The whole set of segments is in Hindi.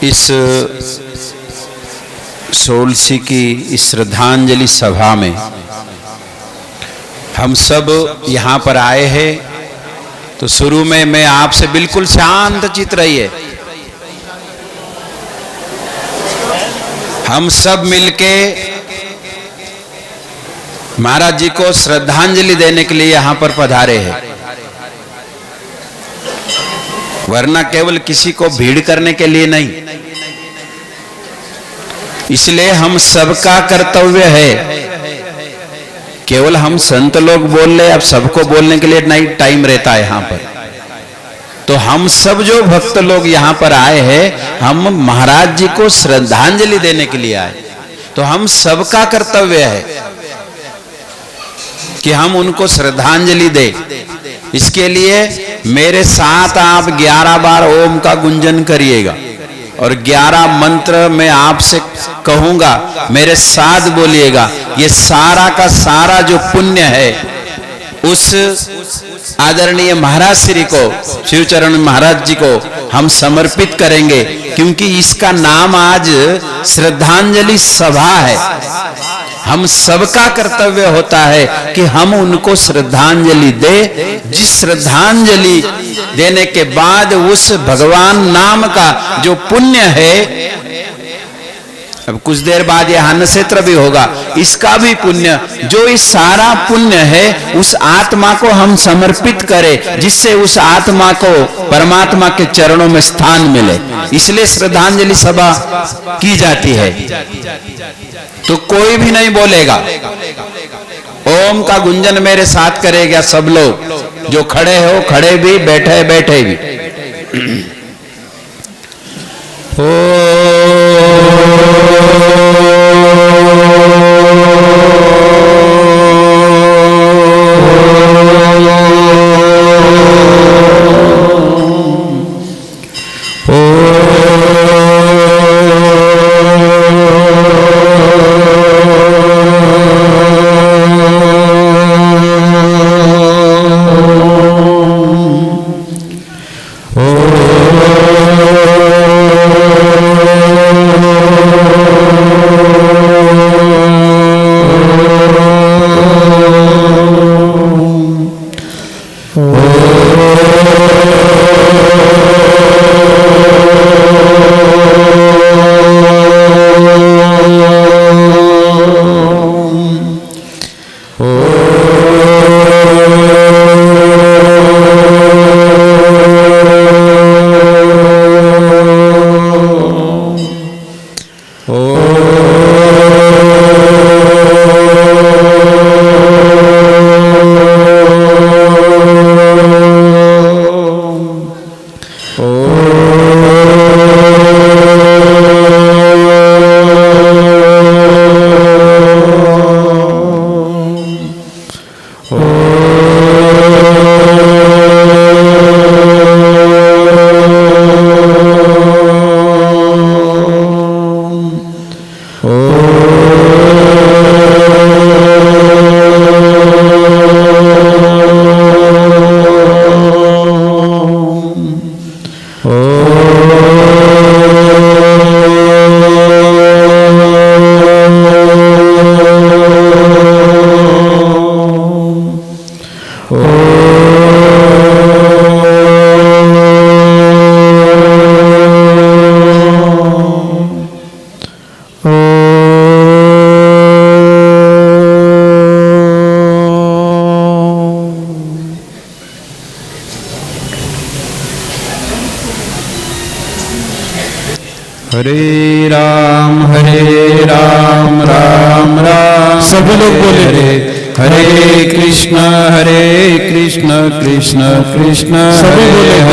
इस सोलसी की इस श्रद्धांजलि सभा में हम सब यहाँ पर आए हैं, तो शुरू में मैं आपसे बिल्कुल शांत चित्त रहिए। हम सब मिलके महाराज जी को श्रद्धांजलि देने के लिए यहाँ पर पधारे हैं, वरना केवल किसी को भीड़ करने के लिए नहीं। इसलिए हम सबका कर्तव्य है, केवल हम संत लोग बोल ले, अब सबको बोलने के लिए नहीं टाइम रहता है यहाँ पर। तो हम सब जो भक्त लोग यहाँ पर आए हैं, हम महाराज जी को श्रद्धांजलि देने के लिए आए। तो हम सबका कर्तव्य है कि हम उनको श्रद्धांजलि दे। इसके लिए मेरे साथ आप 11 बार ओम का गुंजन करिएगा और 11 मंत्र मैं आपसे कहूंगा, मेरे साथ बोलिएगा। ये सारा का सारा जो पुण्य है उस आदरणीय महाराज श्री को, शिवचरण महाराज जी को हम समर्पित करेंगे, क्योंकि इसका नाम आज श्रद्धांजलि सभा है। हम सबका कर्तव्य होता है कि हम उनको श्रद्धांजलि दे। जिस श्रद्धांजलि देने के बाद उस भगवान नाम का जो पुण्य है, अब कुछ देर बाद यह अन्न क्षेत्र भी होगा, इसका भी पुण्य, जो इस सारा पुण्य है उस आत्मा को हम समर्पित करें, जिससे उस आत्मा को परमात्मा के चरणों में स्थान मिले। इसलिए श्रद्धांजलि सभा की जाती है। तो कोई भी नहीं बोलेगा, ओम का गुंजन मेरे साथ करेगा सब लोग, जो खड़े हो खड़े भी, बैठे बैठे भी। हरे राम राम राम। सभी लोग बोले हरे कृष्ण कृष्ण कृष्ण सभी बोले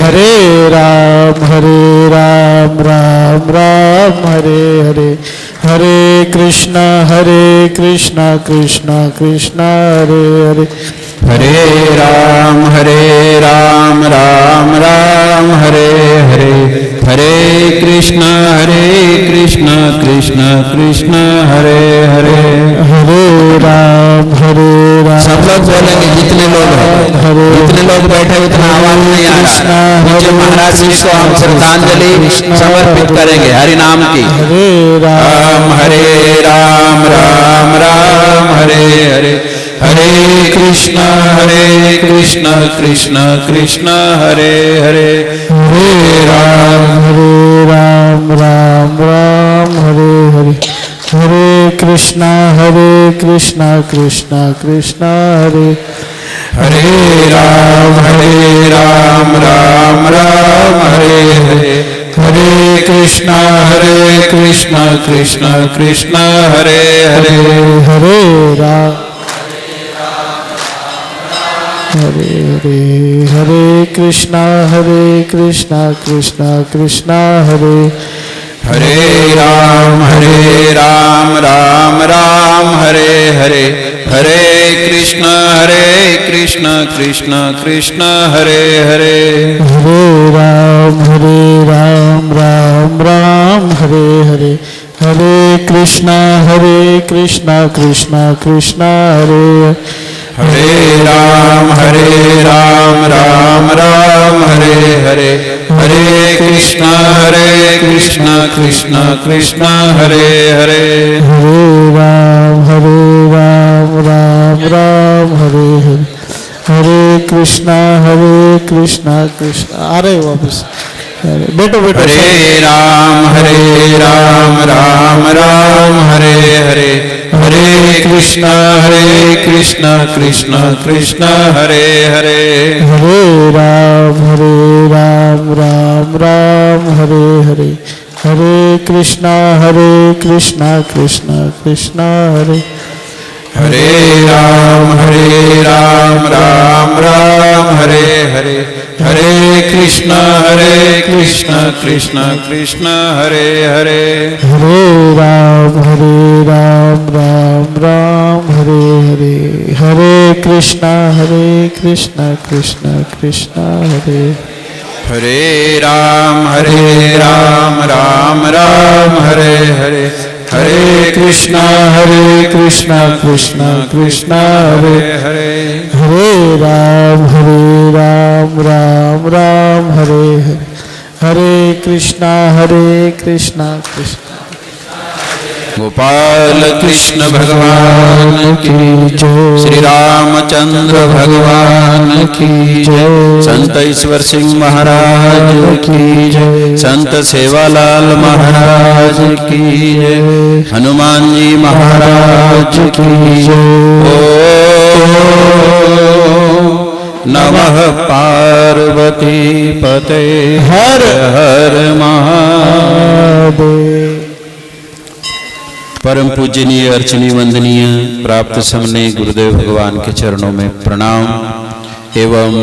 हरे राम राम राम हरे हरे। हरे कृष्ण कृष्ण कृष्ण हरे हरे। हरे राम राम राम हरे हरे। हरे कृष्ण कृष्ण कृष्ण हरे हरे। हरे राम सब लोग बोलेंगे, जितने लोग हैं, जितने लोग बैठे उतना आवाज नहीं आ रहा। पूज्य महाराज जी को हम श्रद्धांजलि समर्पित करेंगे हरि नाम की। हरे राम हरे राम राम राम हरे हरे, हरे कृष्ण कृष्ण कृष्ण हरे हरे, हरे राम राम राम हरे हरे, हरे कृष्णा कृष्ण कृष्ण हरे, हरे राम राम राम हरे हरे, हरे कृष्ण कृष्ण कृष्ण हरे हरे, हरे राम हरे हरे, हरे कृष्णा कृष्ण कृष्ण हरे, हरे राम राम राम हरे हरे, हरे कृष्ण कृष्ण कृष्ण हरे हरे, हरे राम राम राम हरे हरे, हरे कृष्णा कृष्ण कृष्ण हरे, हरे राम राम हरे हरे, हरे कृष्ण कृष्ण कृष्ण हरे हरे, हरे राम राम हरे हरे, हरे कृष्णा कृष्ण अरे वापस बैठो बैठो। हरे राम राम हरे हरे, हरे कृष्ण कृष्ण कृष्ण हरे हरे, हरे राम राम हरे हरे, हरे कृष्णा कृष्ण कृष्ण हरे, हरे राम राम हरे हरे, हरे कृष्ण कृष्ण कृष्ण हरे हरे, हरे राम राम हरे हरे, हरे कृष्णा कृष्ण कृष्ण हरे, हरे राम राम हरे हरे, हरे कृष्ण कृष्ण कृष्ण हरे हरे, हरे राम राम हरे हरे, हरे कृष्णा कृष्ण गोपाल कृष्ण भगवान की जय, श्री रामचंद्र भगवान की जय, संत ईश्वर सिंह महाराज की जय, संत सेवालाल महाराज की जय, हनुमान जी महाराज की जय। नमः पार्वती पते हर हर महादेव। परम पूजनीय अर्चनीय वंदनीय प्राप्त समने गुरुदेव भगवान के चरणों में प्रणाम एवं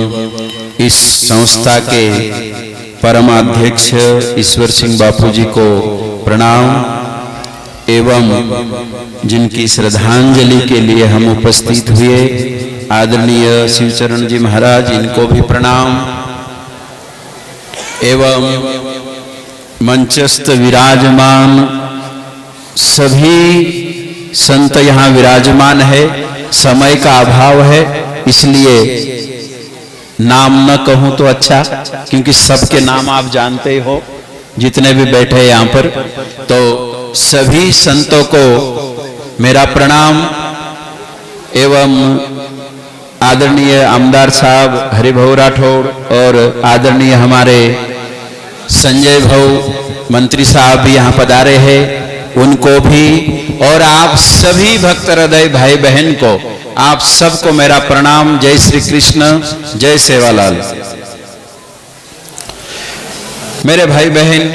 इस संस्था के परमाध्यक्ष ईश्वर सिंह बापू जी को प्रणाम एवं जिनकी श्रद्धांजलि के लिए हम उपस्थित हुए आदरणीय शिवचरण जी महाराज, इनको भी प्रणाम एवं मंचस्थ विराजमान सभी संत यहाँ विराजमान है। समय का अभाव है इसलिए नाम न कहूं तो अच्छा, क्योंकि सबके नाम आप जानते ही हो जितने भी बैठे हैं यहाँ पर। तो सभी संतों को मेरा प्रणाम एवं आदरणीय आमदार साहब हरिभाऊ राठौड़ और आदरणीय हमारे संजय भाऊ मंत्री साहब भी यहाँ पधारे हैं, उनको भी, और आप सभी भक्त हृदय भाई बहन को, आप सबको मेरा प्रणाम। जय श्री कृष्ण, जय सेवालाल। मेरे भाई बहन,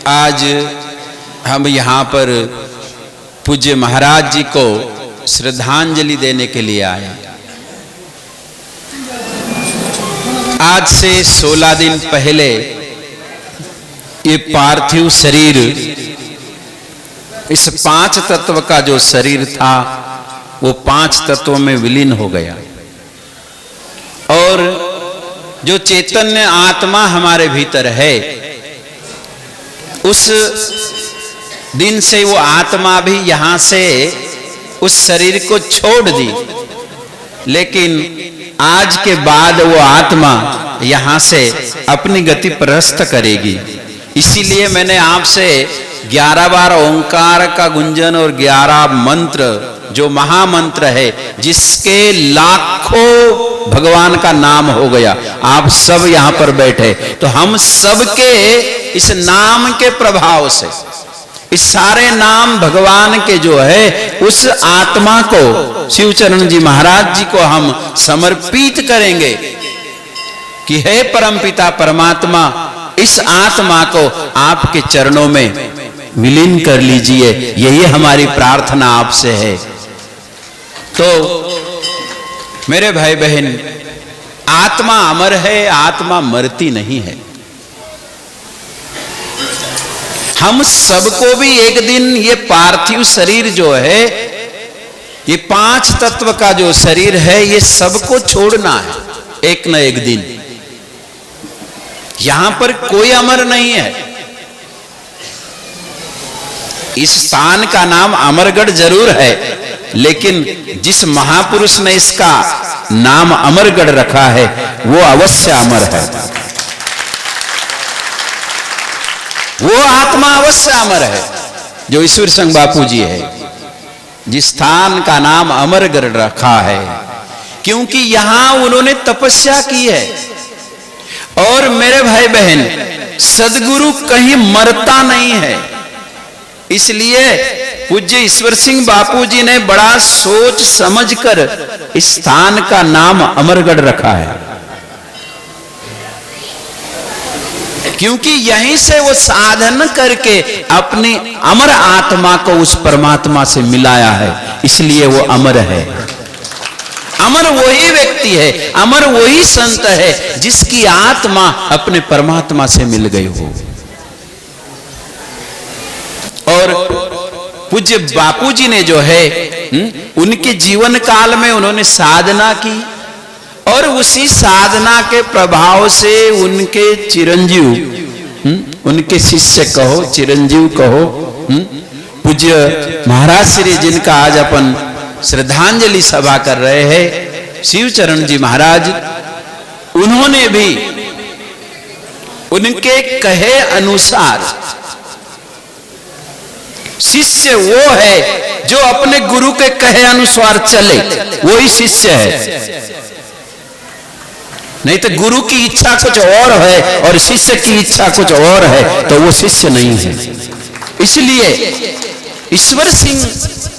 आज हम यहाँ पर पूज्य महाराज जी को श्रद्धांजलि देने के लिए आए। आज से 16 दिन पहले ये पार्थिव शरीर, इस 5 तत्व का जो शरीर था वो 5 तत्वों में विलीन हो गया, और जो चैतन्य आत्मा हमारे भीतर है उस दिन से वो आत्मा भी यहां से उस शरीर को छोड़ दी लेकिन आज के बाद वो आत्मा यहां से अपनी गति प्रस्त करेगी। इसीलिए मैंने आपसे 11 बार ओंकार का गुंजन और 11 मंत्र, जो महामंत्र है जिसके लाखों भगवान का नाम हो गया, आप सब यहां पर बैठे, तो हम सबके इस नाम के प्रभाव से, इस सारे नाम भगवान के जो है उस आत्मा को शिवचरण जी महाराज जी को हम समर्पित करेंगे कि हे परमपिता परमात्मा, इस आत्मा को आपके चरणों में विलीन कर लीजिए। यही हमारी प्रार्थना आपसे है। तो मेरे भाई बहन, आत्मा अमर है, आत्मा मरती नहीं है। हम सबको भी एक दिन ये पार्थिव शरीर जो है, ये 5 तत्व का जो शरीर है, ये सबको छोड़ना है एक न एक दिन। यहां पर कोई अमर नहीं है। इस स्थान का नाम अमरगढ़ जरूर है, लेकिन जिस महापुरुष ने इसका नाम अमरगढ़ रखा है वो अवश्य अमर है। वो आत्मा अवश्य अमर है जो ईश्वर संग बापू जी है, जिस स्थान का नाम अमरगढ़ रखा है, क्योंकि यहां उन्होंने तपस्या की है। और मेरे भाई बहन, सदगुरु कहीं मरता नहीं है। इसलिए पूज्य ईश्वर सिंह बापू जी ने बड़ा सोच समझकर इस स्थान का नाम अमरगढ़ रखा है, क्योंकि यहीं से वो साधन करके अपनी अमर आत्मा को उस परमात्मा से मिलाया है, इसलिए वो अमर है। अमर वही व्यक्ति है, अमर वही संत है जिसकी आत्मा अपने परमात्मा से मिल गई हो। और पूज्य बापू जी ने जो है उनके जीवन काल में उन्होंने साधना की, और उसी साधना के प्रभाव से उनके चिरंजीव, उनके शिष्य कहो, चिरंजीव कहो, पूज्य महाराज श्री जिनका आज अपन श्रद्धांजलि सभा कर रहे हैं, शिवचरण जी महाराज, उन्होंने भी उनके कहे अनुसार, शिष्य वो है जो अपने गुरु के कहे अनुसार चले, वही शिष्य है। नहीं तो गुरु की इच्छा कुछ और है और शिष्य की इच्छा कुछ और है, तो वो शिष्य नहीं है। इसलिए ईश्वर सिंह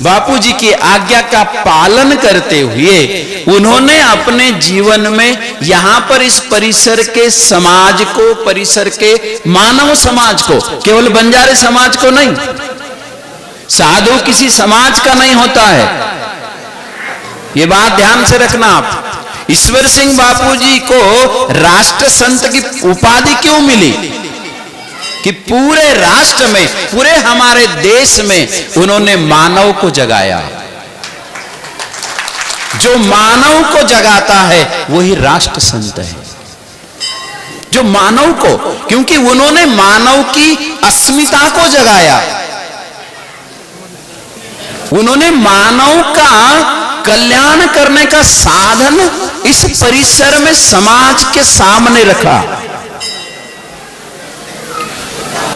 बापू जी की आज्ञा का पालन करते हुए उन्होंने अपने जीवन में यहां पर इस परिसर के समाज को, परिसर के मानव समाज को, केवल बंजारे समाज को नहीं, साधु किसी समाज का नहीं होता है, ये बात ध्यान से रखना आप। ईश्वर सिंह बापू जी को राष्ट्र संत की उपाधि क्यों मिली? कि पूरे राष्ट्र में, पूरे हमारे देश में उन्होंने मानव को जगाया। जो मानव को जगाता है वही राष्ट्र संत है, जो मानव को, क्योंकि उन्होंने मानव की अस्मिता को जगाया, उन्होंने मानव का कल्याण करने का साधन इस परिसर में समाज के सामने रखा।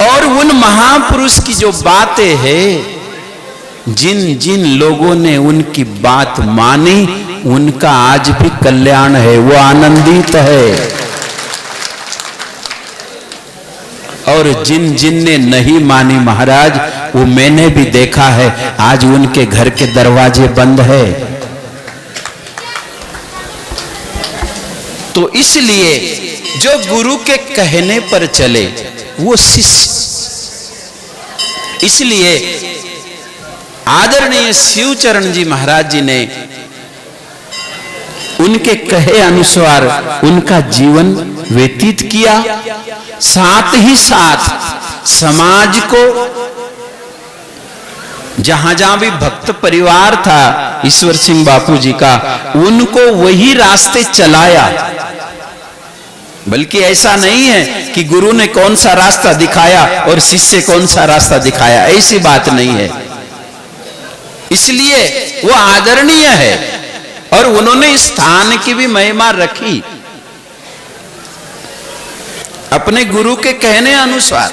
और उन महापुरुष की जो बातें हैं, जिन जिन लोगों ने उनकी बात मानी, उनका आज भी कल्याण है, वो आनंदित है। और जिन जिन ने नहीं मानी महाराज, वो मैंने भी देखा है, आज उनके घर के दरवाजे बंद है। तो इसलिए जो गुरु के कहने पर चले वो शिष्य। इसलिए आदरणीय शिवचरण जी महाराज जी ने उनके कहे अनुसार उनका जीवन व्यतीत किया, साथ ही साथ समाज को, जहां जहां भी भक्त परिवार था ईश्वर सिंह बापू जी का, उनको वही रास्ते चलाया। बल्कि ऐसा नहीं है कि गुरु ने कौन सा रास्ता दिखाया और शिष्य कौन सा रास्ता दिखाया, ऐसी बात नहीं है। इसलिए वो आदरणीय है और उन्होंने स्थान की भी महिमा रखी अपने गुरु के कहने अनुसार,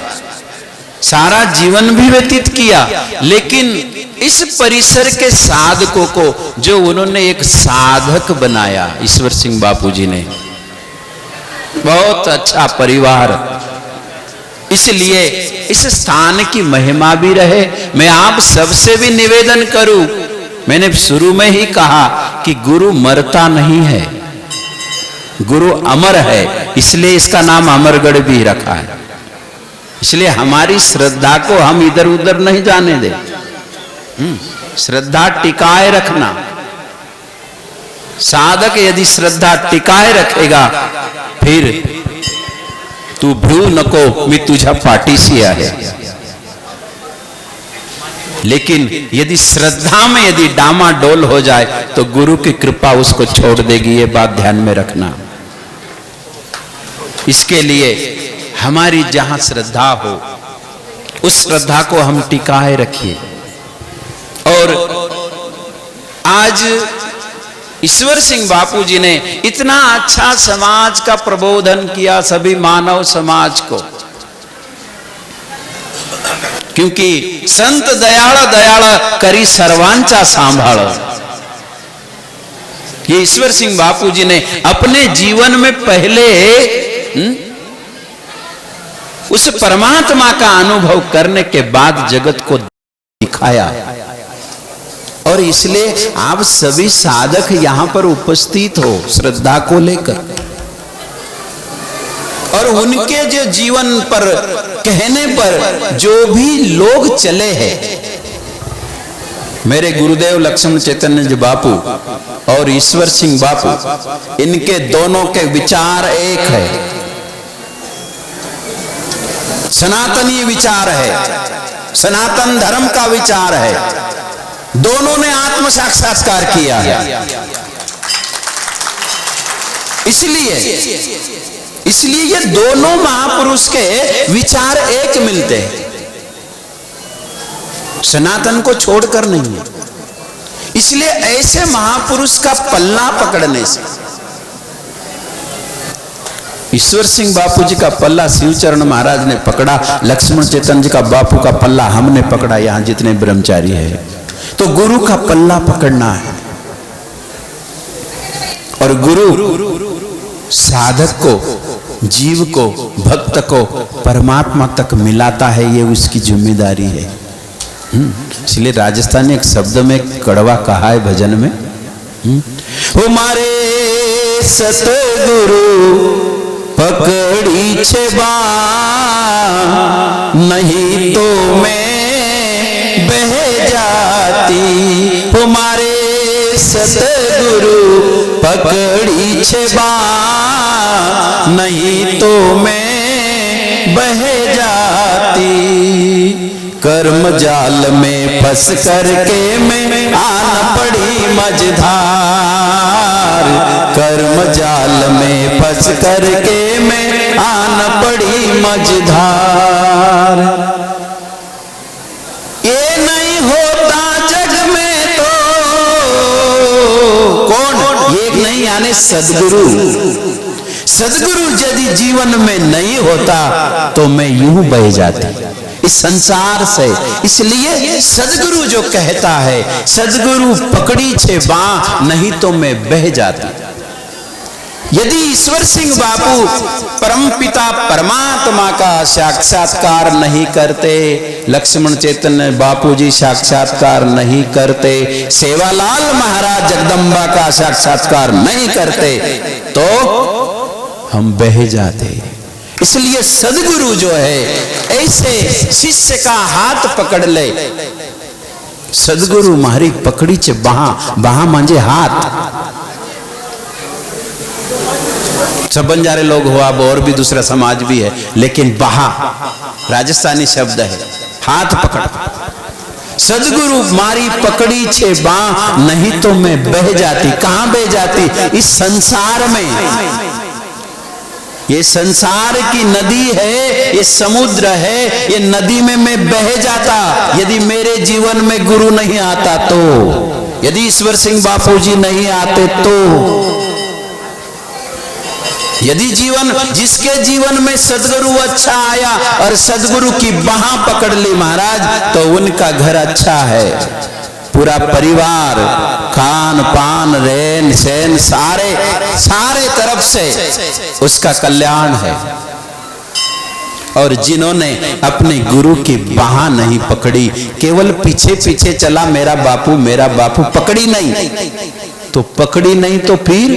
सारा जीवन भी व्यतीत किया, लेकिन इस परिसर के साधकों को जो उन्होंने एक साधक बनाया ईश्वर सिंह बापू जी ने, बहुत अच्छा परिवार, इसलिए इस स्थान की महिमा भी रहे। मैं आप सबसे भी निवेदन करूं, मैंने शुरू में ही कहा कि गुरु मरता नहीं है, गुरु अमर है, इसलिए इसका नाम अमरगढ़ भी रखा है। इसलिए हमारी श्रद्धा को हम इधर उधर नहीं जाने दे, श्रद्धा टिकाए रखना। साधक यदि श्रद्धा टिकाए रखेगा, फिर तू भ्रू नको मी तुझा पाठीशी आहे। लेकिन यदि श्रद्धा में यदि डामाडोल हो जाए तो गुरु की कृपा उसको छोड़ देगी, ये बात ध्यान में रखना। इसके लिए हमारी जहां श्रद्धा हो उस श्रद्धा को हम टिकाए रखिए। और आज ईश्वर सिंह बापू जी ने इतना अच्छा समाज का प्रबोधन किया, सभी मानव समाज को, क्योंकि संत दयाळ दयाळ करी सर्वांचा सांभाळ, ये ईश्वर सिंह बापू जी ने अपने जीवन में पहले उस परमात्मा का अनुभव करने के बाद जगत को दिखाया। और इसलिए आप सभी साधक यहां पर उपस्थित हो श्रद्धा को लेकर, और उनके जो जीवन पर कहने पर जो भी लोग चले हैं, मेरे गुरुदेव लक्ष्मण चैतन्य जी बापू और ईश्वर सिंह बापू, इनके दोनों के विचार एक है, सनातनी विचार है, सनातन धर्म का विचार है। दोनों ने आत्म साक्षात्कार किया है। इसलिए ये दोनों महापुरुष के विचार एक मिलते हैं, सनातन को छोड़कर नहीं है। इसलिए ऐसे महापुरुष का पल्ला पकड़ने से, ईश्वर सिंह बापू जी का पल्ला शिवचरण महाराज ने पकड़ा, लक्ष्मण चैतन्य जी का बापू का पल्ला हमने पकड़ा, यहां जितने ब्रह्मचारी है। तो गुरु का पल्ला पकड़ना है, और गुरु साधक को, जीव को, भक्त को परमात्मा तक मिलाता है, ये उसकी जिम्मेदारी है। इसलिए राजस्थानी एक शब्द में कड़वा कहा है भजन में, हमारे सतगुरु पकड़ी छे बा, नहीं तो मैं बह जाती। हमारे सतगुरु पकड़ी छे बा, नहीं तो मैं बह जाती। कर्म जाल में फंस करके मैं आन पड़ी मझधार, कर्म जाल में फंस करके मैं आन पड़ी मझधार। ये नहीं होता जग में तो कौन, एक नहीं आने सदगुरु। सदगुरु यदि जीवन में नहीं होता तो मैं यूं बह जाती इस संसार से। इसलिए सदगुरु जो कहता है, सदगुरु पकड़ी छे बाँ, नहीं तो मैं बह जाती। यदि ईश्वर सिंह बापू परमपिता परमात्मा का साक्षात्कार नहीं करते, लक्ष्मण चैतन्य बापू जी साक्षात्कार नहीं करते, सेवालाल महाराज जगदम्बा का साक्षात्कार नहीं करते, तो हम बह जाते। इसलिए सदगुरु जो है ऐसे शिष्य का हाथ पकड़ ले। सदगुरु मारी पकड़ी चे बहा, बहा मांझे हाथ। सब बंजारे लोग हो अब, और भी दूसरा समाज भी है, लेकिन बहा राजस्थानी शब्द है, हाथ पकड़। सदगुरु मारी पकड़ी छे बा, नहीं तो मैं बह जाती। कहां बह जाती? इस संसार में। ये संसार की नदी है, ये समुद्र है, ये नदी में मैं बह जाता यदि मेरे जीवन में गुरु नहीं आता तो। यदि ईश्वर सिंह बापू जी नहीं आते तो यदि जिसके जीवन में सदगुरु अच्छा आया और सदगुरु की बाह पकड़ ली महाराज, तो उनका घर अच्छा है। पूरा परिवार, खान पान रहन सहन सारे तरफ से उसका कल्याण है। और जिन्होंने अपने गुरु की बाह नहीं पकड़ी, केवल पीछे पीछे चला मेरा बापू, पकड़ी नहीं तो फिर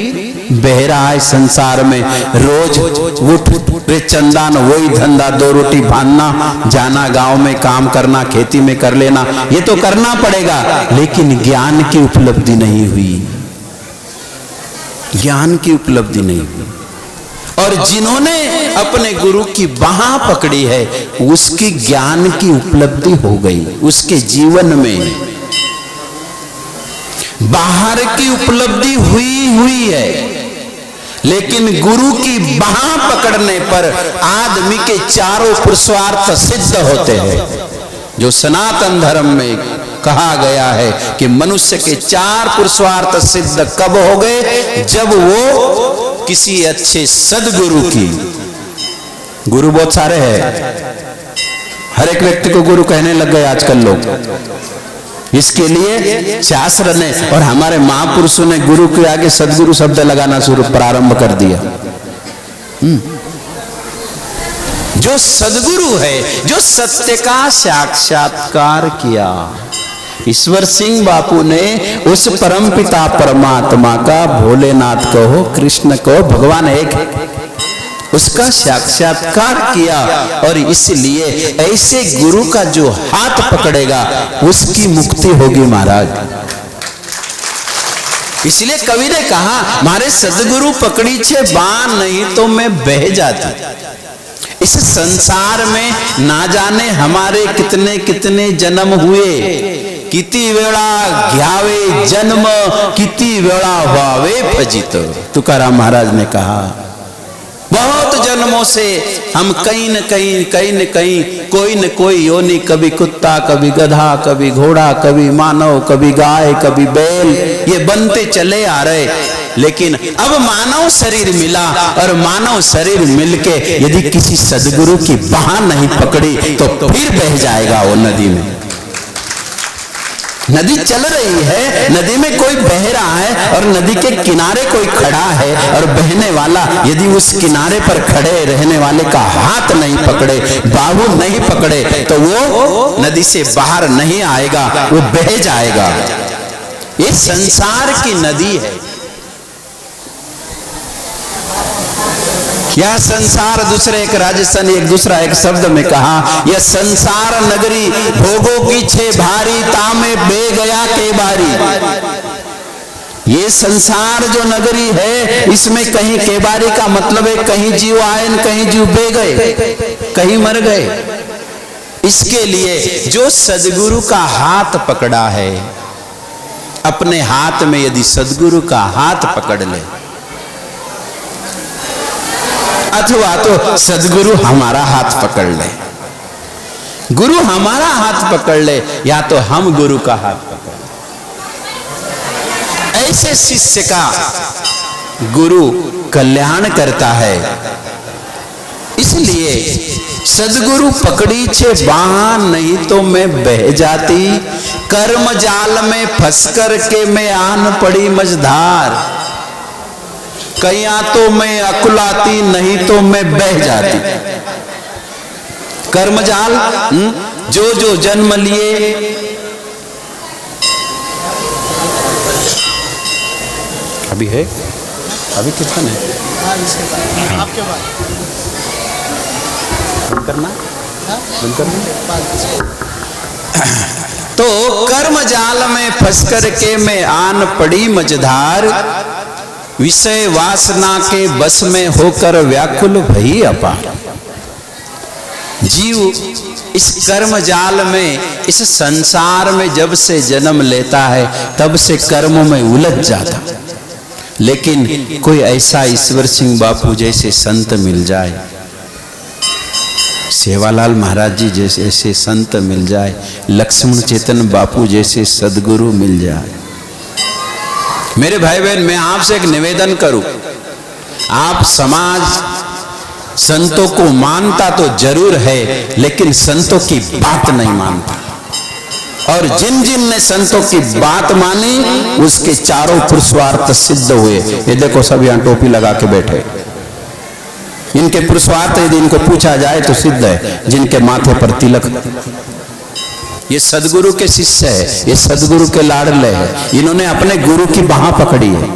बह रहा है संसार में। रोज उठ चंदन, वही धंधा, 2 रोटी बांधना, जाना गांव में काम करना, खेती में कर लेना, ये तो करना पड़ेगा, लेकिन ज्ञान की उपलब्धि नहीं हुई, ज्ञान की उपलब्धि नहीं हुई। और जिन्होंने अपने गुरु की बाह पकड़ी है, उसकी ज्ञान की उपलब्धि हो गई, उसके जीवन में बाहर की उपलब्धि हुई है, लेकिन गुरु की बाह पकड़ने पर आदमी के चारों पुरुषार्थ सिद्ध होते हैं। जो सनातन धर्म में कहा गया है कि मनुष्य के 4 पुरुषार्थ सिद्ध कब हो गए? जब वो किसी अच्छे सदगुरु की, गुरु बहुत सारे हैं, हर एक व्यक्ति को गुरु कहने लग गए आजकल लोग। इसके लिए शास्त्र ने और हमारे महापुरुषों ने गुरु के आगे सदगुरु शब्द लगाना प्रारंभ कर दिया। जो सदगुरु है, जो सत्य का साक्षात्कार किया, ईश्वर सिंह बापू ने उस परमपिता परमात्मा का, भोलेनाथ को हो, कृष्ण को, भगवान एक, उसका साक्षात्कार किया। और इसलिए ऐसे गुरु का जो हाथ पकड़ेगा उसकी मुक्ति होगी महाराज। इसलिए कवि ने कहा, मारे सदगुरु पकड़ी छे बाण, नहीं तो मैं बह जाती। इस संसार में ना जाने हमारे कितने कितने जन्म हुए, किती वेळा घ्यावे जन्म, किती वेळा व्हावे फजित। तुकाराम महाराज ने कहा, बहुत जन्मों से हम कहीं न कहीं कोई न कोई योनि, कभी कुत्ता, कभी गधा, कभी घोड़ा, कभी मानव, कभी गाय, कभी बैल, ये बनते चले आ रहे। लेकिन अब मानव शरीर मिला, और मानव शरीर मिलके यदि किसी सदगुरु की बाह नहीं पकड़ी तो फिर बह जाएगा वो नदी में। नदी चल रही है, नदी में कोई बह रहा है, और नदी के किनारे कोई खड़ा है, और बहने वाला यदि उस किनारे पर खड़े रहने वाले का हाथ नहीं पकड़े, बाहु नहीं पकड़े, तो वो नदी से बाहर नहीं आएगा, वो बह जाएगा। ये संसार की नदी है। यह संसार, दूसरे एक राजस्थानी एक दूसरा एक शब्द में कहा, यह संसार नगरी भोगों की छे भारी, तामे बे गया के बारी। ये संसार जो नगरी है, इसमें कहीं केबारी का मतलब है कहीं जीव आए, कहीं जीव बे गए, कहीं मर गए। इसके लिए जो सदगुरु का हाथ पकड़ा है, अपने हाथ में यदि सदगुरु का हाथ पकड़ ले, अथवा तो सदगुरु हमारा हाथ पकड़ ले, गुरु हमारा हाथ पकड़ ले, या तो हम गुरु का हाथ पकड़ ले, ऐसे शिष्य का गुरु कल्याण करता है। इसलिए सदगुरु पकड़ी छे बाह, नहीं तो मैं बह जाती, कर्म जाल में फंस कर के मैं आन पड़ी मझधार। कहीं तो मैं अकुलाती, नहीं तो मैं बह जाती। कर्मजाल, जो जो जन्म लिए, अभी है, अभी कितना है, आपके बाद करना, बंद करना। तो कर्म जाल में फंस कर के मैं आन पड़ी मझधार, विषय वासना के बस में होकर व्याकुल भई अपार। जीव इस कर्म जाल में, इस संसार में जब से जन्म लेता है, तब से कर्मों में उलझ जाता। लेकिन कोई ऐसा ईश्वर सिंह बापू जैसे संत मिल जाए, सेवालाल महाराज जी जैसे ऐसे संत मिल जाए, लक्ष्मण चेतन बापू जैसे सदगुरु मिल जाए, मेरे भाई बहन, मैं आपसे एक निवेदन करूं, आप समाज संतों को मानता तो जरूर है, लेकिन संतों की बात नहीं मानता। और जिन जिन ने संतों की बात मानी उसके चारों पुरुषार्थ सिद्ध हुए। ये देखो सब यहां टोपी लगा के बैठे, इनके पुरुषार्थ यदि इनको पूछा जाए तो सिद्ध है। जिनके माथे पर तिलक, ये सदगुरु के शिष्य है, ये सदगुरु के लाडले है, इन्होंने अपने गुरु की बाह पकड़ी है।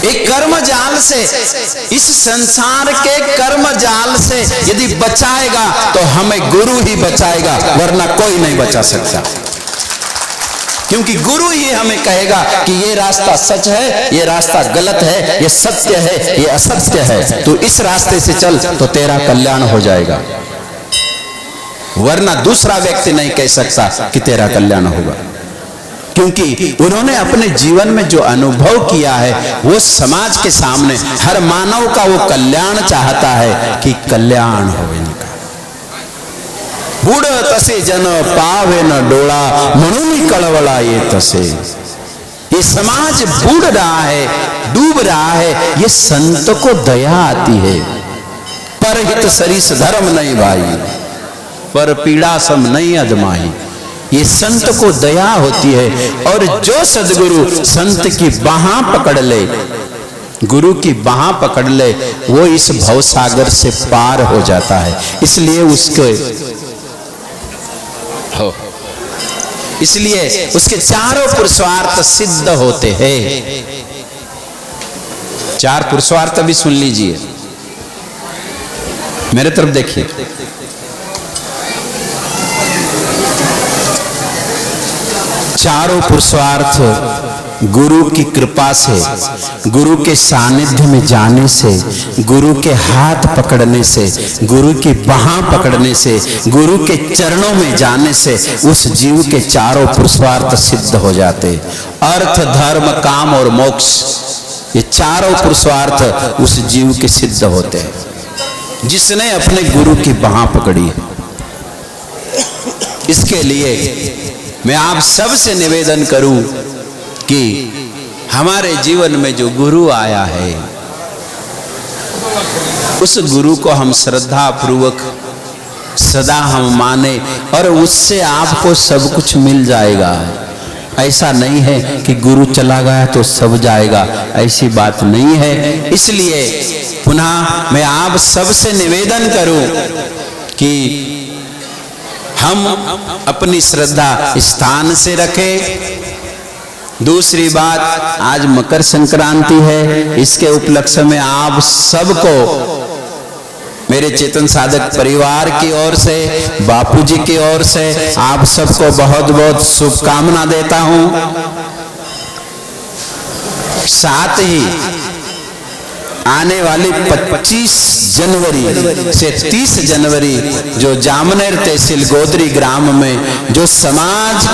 एक कर्म जाल से, इस संसार के कर्म जाल से यदि बचाएगा तो हमें गुरु ही बचाएगा, वरना कोई नहीं बचा सकता। क्योंकि गुरु ही हमें कहेगा कि ये रास्ता सच है, ये रास्ता गलत है, ये सत्य है, ये असत्य है, तो इस रास्ते से चल तो तेरा कल्याण हो जाएगा, वरना दूसरा व्यक्ति नहीं कह सकता कि तेरा कल्याण होगा। क्योंकि उन्होंने अपने जीवन में जो अनुभव किया है वो समाज के सामने, हर मानव का वो कल्याण चाहता है कि कल्याण हो इनका। बूढ़ तसे जन पावे न डोळा, म्हणून कळवळा ये तसे। ये समाज बूढ़ रहा है, डूब रहा है, ये संत को दया आती है। परहित सरिस धर्म नहीं भाई, पर पीड़ा सम नहीं अजमाई। ये संत को दया होती है, और जो सदगुरु संत की बाह पकड़ ले, गुरु की बाह पकड़ ले, वो इस भवसागर से पार हो जाता है। इसलिए उसके चारों पुरुषार्थ सिद्ध होते हैं। चार पुरुषार्थ भी सुन लीजिए, मेरे तरफ देखिए। चारों पुरुषार्थ गुरु की कृपा से, गुरु के सानिध्य में जाने से, गुरु के हाथ पकड़ने से, गुरु की बाह पकड़ने से, गुरु के चरणों में जाने से उस जीव के चारों पुरुषार्थ सिद्ध हो जाते। अर्थ, धर्म, काम और मोक्ष, ये चारों पुरुषार्थ उस जीव के सिद्ध होते हैं जिसने अपने गुरु की बाह पकड़ी। इसके लिए मैं आप सबसे निवेदन करूं कि हमारे जीवन में जो गुरु आया है उस गुरु को हम श्रद्धा पूर्वक सदा हम माने, और उससे आपको सब कुछ मिल जाएगा। ऐसा नहीं है कि गुरु चला गया तो सब जाएगा, ऐसी बात नहीं है। इसलिए पुनः मैं आप सबसे निवेदन करूं कि हम अपनी श्रद्धा स्थान से रखें। दूसरी बात, आज मकर संक्रांति है, इसके उपलक्ष्य में आप सबको मेरे चेतन साधक परिवार की ओर से, बापूजी की ओर से आप सबको बहुत बहुत शुभकामना देता हूं। साथ ही आने वाली 25 जनवरी से 30 जनवरी जो जामनेर तहसील गोदरी ग्राम में जो समाज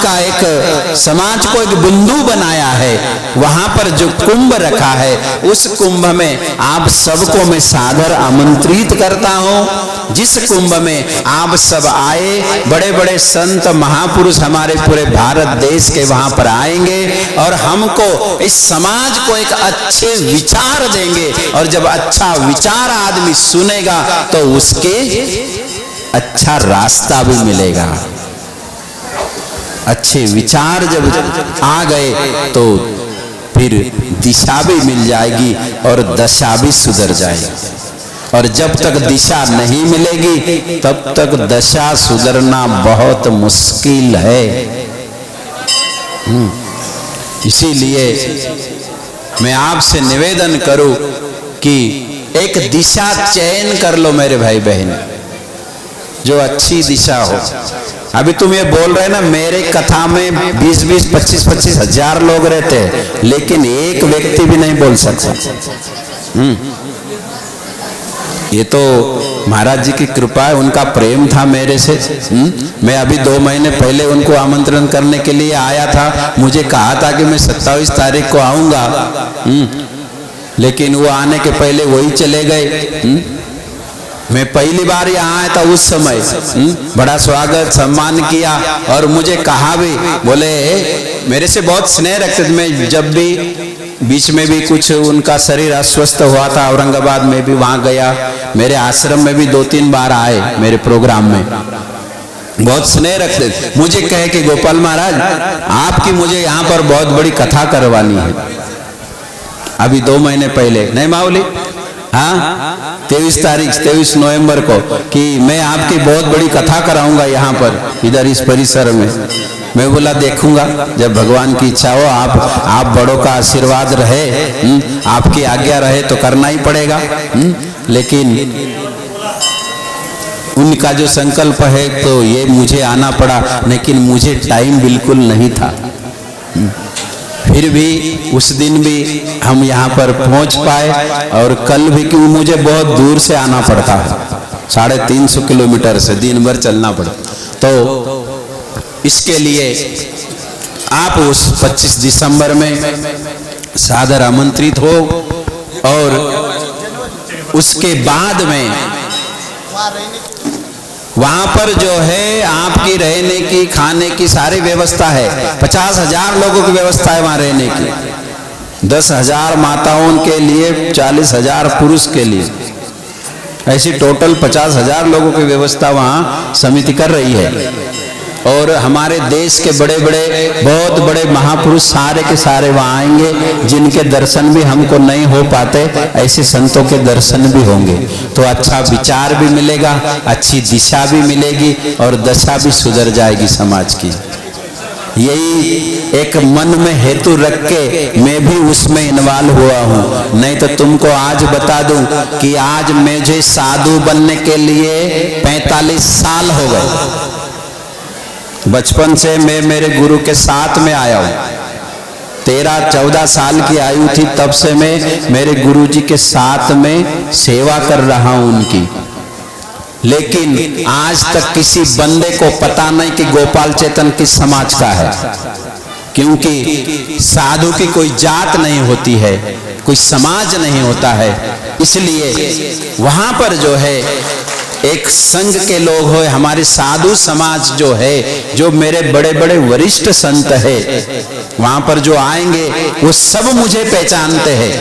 को एक बिंदु बनाया है, वहां पर जो कुंभ रखा है, उस कुंभ में आप सबको मैं सादर आमंत्रित करता हूं। जिस कुंभ में आप सब आए, बड़े बड़े संत महापुरुष हमारे पूरे भारत देश के वहां पर आएंगे और हमको इस समाज को एक अच्छे विचार देंगे। और जब अच्छा विचार आदमी सुनेगा तो उसके अच्छा रास्ता भी मिलेगा। अच्छे विचार जब आ गए तो फिर दिशा भी मिल जाएगी और दशा भी सुधर जाएगी। और जब तक दिशा नहीं मिलेगी तब तक दशा सुधरना बहुत मुश्किल है। इसीलिए मैं आपसे निवेदन करूं कि एक दिशा चयन कर लो मेरे भाई बहन, जो अच्छी दिशा हो। अभी तुम ये बोल रहे ना, मेरे कथा में 20-20, 25-25 हजार लोग रहते हैं, लेकिन एक व्यक्ति भी नहीं बोल सकता। ये तो महाराज जी की कृपा है, उनका प्रेम था मेरे से। मैं अभी 2 महीने पहले उनको आमंत्रण करने के लिए आया था। मुझे कहा था कि मैं 27 तारीख को आऊंगा, लेकिन वो आने के पहले वही चले गए। मैं पहली बार यहाँ आया था उस समय बड़ा स्वागत सम्मान किया और मुझे कहा भी, बोले मेरे से बहुत स्नेह रखते थे। मैं जब भी बीच में भी कुछ उनका शरीर अस्वस्थ हुआ था औरंगाबाद में भी वहां गया, मेरे आश्रम में भी 2-3 बार आए मेरे प्रोग्राम में, बहुत स्नेह रखते थे। मुझे कहे कि गोपाल महाराज आपकी मुझे यहाँ पर बहुत बड़ी कथा करवानी है। अभी 2 महीने पहले, नहीं माऊली, हाँ 23 नवंबर को, कि मैं आपकी बहुत बड़ी कथा कराऊंगा यहाँ पर इधर इस परिसर में। मैं बोला देखूंगा जब भगवान की इच्छा हो, आप बड़ों का आशीर्वाद रहे, आपकी आज्ञा रहे तो करना ही पड़ेगा। लेकिन उनका जो संकल्प है तो ये मुझे आना पड़ा, लेकिन मुझे टाइम बिल्कुल नहीं था। फिर भी उस दिन भी हम यहाँ पर पहुँच पाए, और कल भी क्यों मुझे बहुत दूर से आना पड़ता है, 350 किलोमीटर से दिन भर चलना पड़ता। तो इसके लिए आप उस 25 दिसंबर में सादर आमंत्रित हो, और उसके बाद में वहां पर जो है आपकी रहने की खाने की सारी व्यवस्था है। 50,000 लोगों की व्यवस्था है वहां रहने की, 10,000 माताओं के लिए, 40,000 पुरुष के लिए, ऐसी टोटल 50,000 लोगों की व्यवस्था वहां समिति कर रही है। और हमारे देश के बड़े बड़े बहुत बड़े महापुरुष सारे के सारे वहां आएंगे, जिनके दर्शन भी हमको नहीं हो पाते, ऐसे संतों के दर्शन भी होंगे। तो अच्छा विचार भी मिलेगा, अच्छी दिशा भी मिलेगी, और दशा भी सुधर जाएगी समाज की। यही एक मन में हेतु रख के मैं भी उसमें इन्वॉल्व हुआ हूँ। नहीं तो तुमको आज बता दूं कि आज मुझे साधु बनने के लिए 45 साल हो गए। बचपन से मैं मेरे गुरु के साथ में आया हूँ, 13-14 साल की आयु थी तब से मैं मेरे गुरु जी के साथ में सेवा कर रहा हूँ उनकी। लेकिन आज तक किसी बंदे को पता नहीं कि गोपाल चेतन किस समाज का है, क्योंकि साधु की कोई जात नहीं होती है, कोई समाज नहीं होता है। इसलिए वहां पर जो है एक संघ के लोग हो, हमारे साधु समाज जो है, जो मेरे बड़े बड़े वरिष्ठ संत है, वहां पर जो आएंगे वो सब मुझे पहचानते हैं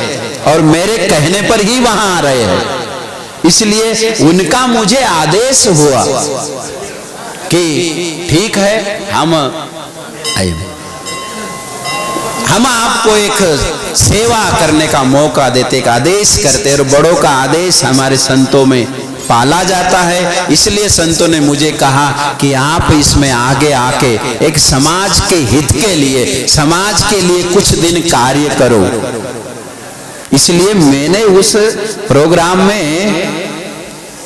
और मेरे कहने पर ही वहां आ रहे हैं। इसलिए उनका मुझे आदेश हुआ कि ठीक है, हम आपको एक सेवा करने का मौका देते, एक आदेश करते, और बड़ों का आदेश हमारे संतों में पाला जाता है। इसलिए संतों ने मुझे कहा कि आप इसमें आगे आके एक समाज के हित के लिए, समाज के लिए कुछ दिन कार्य करो। इसलिए मैंने उस प्रोग्राम में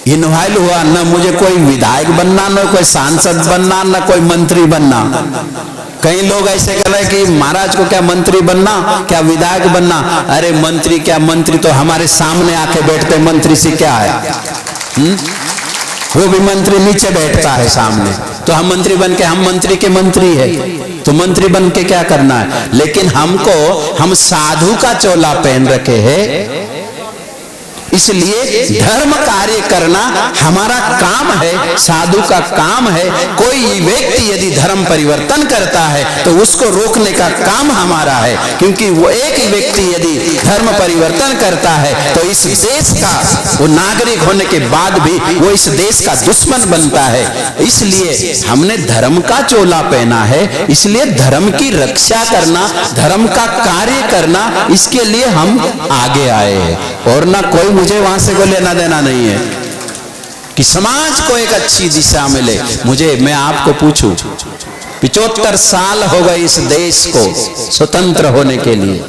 इन्वॉल्व हुआ। न मुझे कोई विधायक बनना, न कोई सांसद बनना, न कोई मंत्री बनना। कई लोग ऐसे कह रहे हैं कि महाराज को क्या मंत्री बनना, क्या विधायक बनना। अरे मंत्री क्या, मंत्री तो हमारे सामने आके बैठते, मंत्री से क्या है। वो भी मंत्री नीचे बैठता है सामने, तो हम मंत्री बन के, हम मंत्री के मंत्री है, तो मंत्री बन के क्या करना है। लेकिन हम साधु का चोला पहन रखे हैं, इसलिए धर्म कार्य करना हमारा काम है, साधु का काम है। कोई व्यक्ति यदि धर्म परिवर्तन करता है तो उसको रोकने का काम हमारा है, क्योंकि वो एक व्यक्ति यदि धर्म परिवर्तन करता है तो इस देश का, वो नागरिक होने के बाद भी वो इस देश का दुश्मन बनता है। इसलिए हमने धर्म का चोला पहना है, इसलिए धर्म की रक्षा करना, धर्म का कार्य करना, इसके लिए हम आगे आए हैं। और ना कोई मुझे वहां से कोई लेना देना नहीं है कि समाज को एक अच्छी दिशा मिले। मैं आपको पूछूं, 75 साल हो गए इस देश को स्वतंत्र होने के लिए,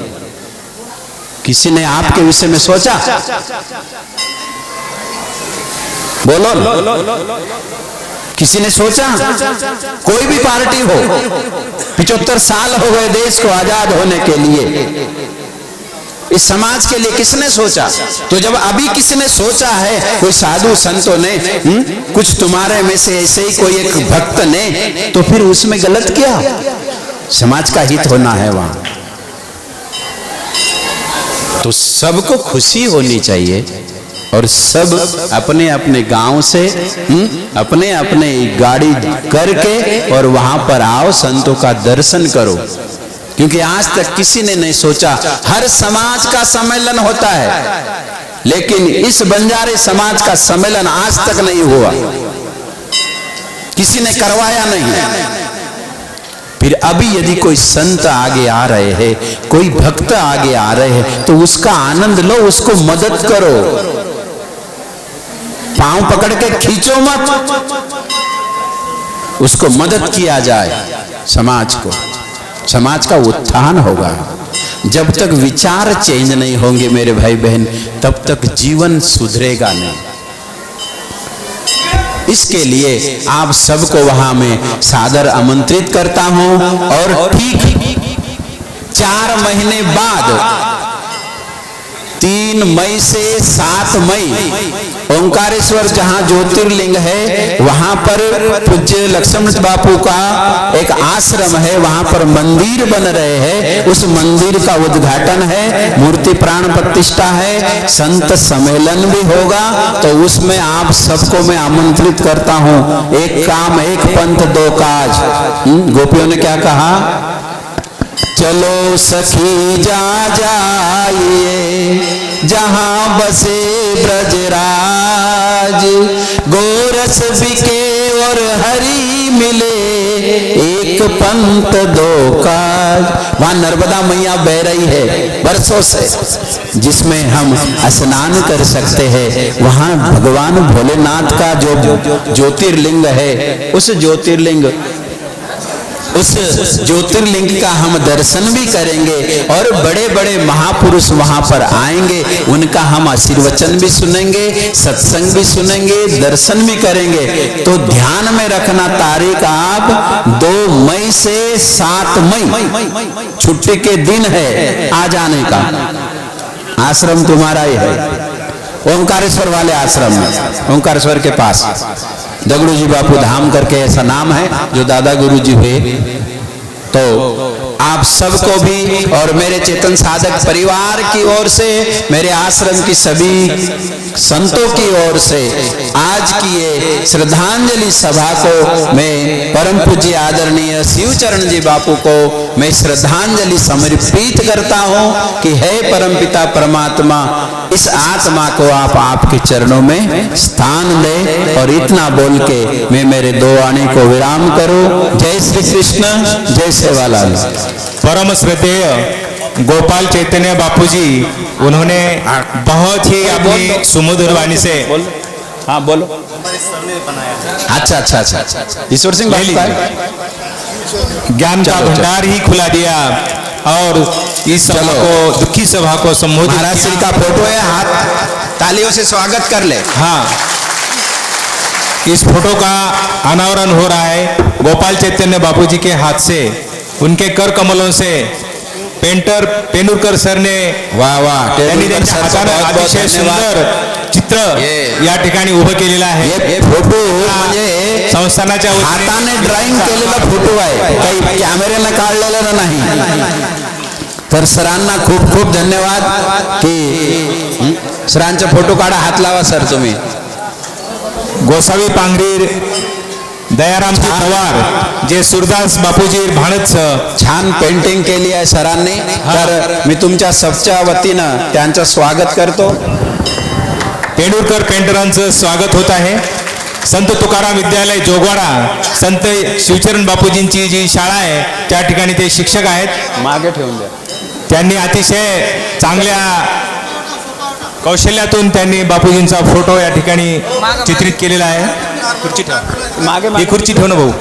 किसी ने आपके विषय में सोचा? बोलो, किसी ने सोचा? कोई भी पार्टी हो, 75 साल हो गए देश को आजाद होने के लिए, इस समाज के लिए किसने सोचा? तो जब अभी किसने सोचा है, कोई साधु संतों ने, कुछ तुम्हारे में से ऐसे ही कोई एक भक्त ने, तो फिर उसमें गलत क्या? समाज का हित होना है वहां, तो सबको खुशी होनी चाहिए और सब अपने अपने गांव से अपने अपने गाड़ी करके और वहां पर आओ, संतों का दर्शन करो। क्योंकि आज तक किसी ने नहीं सोचा, हर समाज का सम्मेलन होता है, लेकिन इस बंजारे समाज का सम्मेलन आज तक नहीं हुआ, किसी ने करवाया नहीं। फिर अभी यदि कोई संत आगे आ रहे हैं, कोई भक्त आगे आ रहे हैं, तो उसका आनंद लो, उसको मदद करो, पांव पकड़ के खींचो मत, उसको मदद किया जाए। समाज का उत्थान होगा। जब तक विचार चेंज नहीं होंगे मेरे भाई बहन, तब तक जीवन सुधरेगा नहीं। इसके लिए आप सबको वहां में सादर आमंत्रित करता हूं। और ठीक 4 महीने बाद 3 मई से 7 मई ओंकारेश्वर जहां ज्योतिर्लिंग है, वहां पर पूज्य लक्ष्मण बापू का एक आश्रम है, वहां पर मंदिर बन रहे हैं। उस मंदिर का उद्घाटन है, मूर्ति प्राण प्रतिष्ठा है, संत सम्मेलन भी होगा। तो उसमें आप सबको मैं आमंत्रित करता हूं। एक काम एक पंथ दो काज। गोपियों ने क्या कहा? चलो सखी जा जाइए जहां बसे ब्रजराज, गोरस बिके और हरि मिले, एक पंथ दो काज। वहां नर्मदा मैया बह रही है बरसों से, जिसमें हम स्नान कर सकते हैं। वहां भगवान भोलेनाथ का जो ज्योतिर्लिंग है, उस ज्योतिर्लिंग का हम दर्शन भी करेंगे और बड़े बड़े महापुरुष वहां पर आएंगे, उनका हम आशीर्वचन भी सुनेंगे, सत्संग भी सुनेंगे, दर्शन भी करेंगे। तो ध्यान में रखना, तारीख आप 2 मई से 7 मई छुट्टी के दिन है आ जाने का। आश्रम तुम्हारा ही है, ओंकारेश्वर वाले आश्रम में, ओंकारेश्वर के पास दगड़ू जी बापू धाम करके ऐसा नाम है, जो दादा गुरु जी हुए। तो आप सबको भी और मेरे चेतन साधक परिवार की ओर से, मेरे आश्रम की सभी संतों की ओर से आज की ये श्रद्धांजलि सभा को मैं परम पूज्य आदरणीय शिवचरण जी बापू को मैं श्रद्धांजलि समर्पित करता हूं कि हे परमपिता परमात्मा, इस आत्मा को आप आपके चरणों में स्थान दे। और इतना बोल के मैं मेरे 2 वाणी को विराम करूं। जय श्री कृष्ण, जय सेवालाल। परम श्रद्धेय गोपाल चैतन्य बापूजी, उन्होंने बहुत ही अपनी सुमधुर वाणी से हाँ बोलो। अच्छा, ईश्वर सिंह बापू ज्ञान का भंडार ही खुला दिया और इस सभा को, दुखी सभा को संबोधित। महाराज श्री का फोटो है, हाथ तालियों से स्वागत कर ले। हाँ, इस फोटो का अनावरण हो रहा है गोपाल चैतन्य बापूजी के हाथ से, उनके कर कमलों से पेंटर पेनुरकर सर ने त्यांनी त्यांच्या हाताने अतिशय सुंदर चित्र या ठिकाणी उभं केलेलं आहे। हे फोटो म्हणजे संस्थानाच्या हाताने ड्रॉइंग केलेला फोटो आहे, काही कॅमेऱ्याने काढलेला नाही। तर सरांना खूप खूप धन्यवाद की सरांचा फोटो काढा, हात लावा सर तुम्ही। गोसावी पांगरीर दयारामजी पवार, जे सुरदास बापूजी भाणत छान पेंटिंग केली आहे सरांनी, तर मी तुमच्या सबच्या वतीनं त्यांचं स्वागत करतो। पेंडुरकर पेंटरांचं स्वागत होत आहे। संत तुकाराम विद्यालय जोगवाडा, संत शिवचरण बापूजींची जी शाळा आहे त्या ठिकाणी ते शिक्षक आहेत। मागे ठेवून द्या। त्यांनी अतिशय चांगल्या कौशल्यातून त्यांनी बापूजींचा फोटो या ठिकाणी चित्रित केलेला आहे। खुर्ची ठेव, मागे ही खुर्ची ठेव ना भाऊ।